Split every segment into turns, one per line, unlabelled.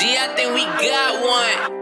G, I think we got one.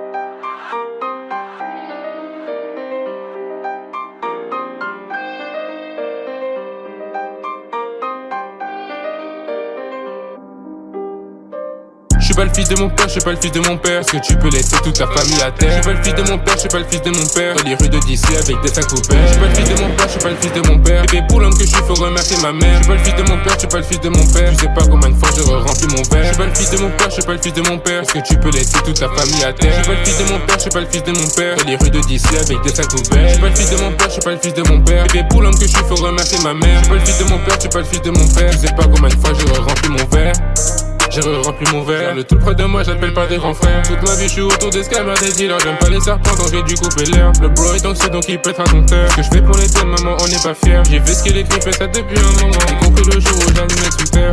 Je suis pas le fils de mon père, je suis pas le fils de mon père. Est-ce que tu peux laisser toute ta famille à terre? Je suis pas le fils de mon père, je suis pas le fils de mon père. Dans les rues de DC avec des sacs ouverts. Je suis pas le fils de mon père, je suis pas le fils de mon père. Bébé pour l'homme que je suis, faut remercier ma mère. Je suis pas le fils de mon père, je suis pas le fils de mon père. Je sais pas combien de fois je rempli mon verre. Je suis pas le fils de mon père, je suis pas le fils de mon père. Est-ce que tu peux laisser toute ta famille à terre? Je suis pas le fils de mon père, je suis pas le fils de mon père. Dans les rues de DC avec des sacs ouverts. Je suis pas le fils de mon père, je suis pas le fils de mon père. Bébé pour l'homme que je suis, faut remercier ma mère. Je suis pas le fils de mon père, je suis pas le fils de mon père. Je sais pas combien de fois je rempli mon verre. J'ai rempli mon verre, le tout près de moi j'appelle pas des grands frères. Toute ma vie je suis autour des scammers, des dealers. J'aime pas les serpents donc j'ai dû couper l'air. Le bro est anxieux donc il pètera ton cœur. Ce que je fais pour les thèmes, maman on n'est pas fiers. J'ai vu ce qu'il écrit, fait ça depuis un moment. J'ai compris le jour où j'allumais Twitter.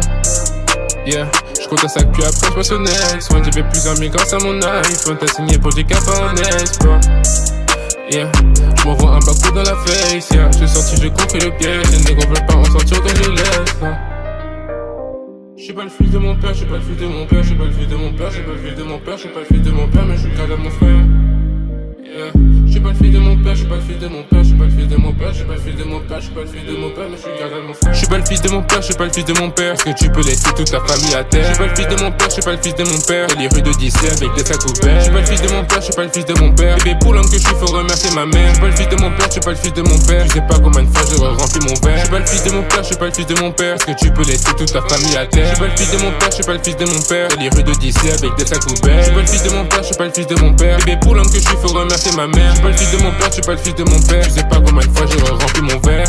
Yeah, je compte un sac puis après je passe au next. Soin j'ai fait plus amis grâce à mon iPhone. T'as signé pour des capas en espoir. Yeah, je m'envoie un bac dans la face. Yeah, je suis sorti, j'ai compris le piège. Les négros veulent pas en sortir donc je laisse. Je suis pas le fils de mon père, je suis pas le fils de mon père, je suis pas le fils de mon père, je suis pas le fils de mon père, je suis pas le fils de mon père, mais je suis le gars de mon frère. Yeah. Je suis pas le fils de mon père, je suis pas le fils de mon père, je suis pas le fils de mon père, je suis pas le fils de mon père, je suis pas le fils de mon père, mais je suis le gars de mon frère. Je suis pas le fils de mon père, je suis pas le fils de mon père. Est-ce que tu peux laisser toute ta famille à terre? Je suis pas le fils de mon père, je suis pas le fils de mon père. Dans les rues de DC avec des sacs ouverts. Je suis pas le fils de mon père, je suis pas le fils de mon père. Bébé pour l'homme que je suis, faut remercier ma mère. Je suis pas le fils de mon père, je suis pas le fils de mon père. Je sais pas combien de fois je rempli mon verre. Je suis pas le fils de mon père, je suis pas le fils de mon père. Est-ce que tu peux laisser toute ta famille à terre? Je suis pas le fils de mon père, je suis pas le fils de mon père. Dans les rues de DC avec des sacs ouverts. Je suis pas le fils de mon père, je suis pas le fils de mon père. Bébé pour l'homme que je suis, faut remercier ma mère. Je suis pas le fils de mon père, je suis pas le fils de mon père. Je sais pas combien de fois j'ai rempli mon verre.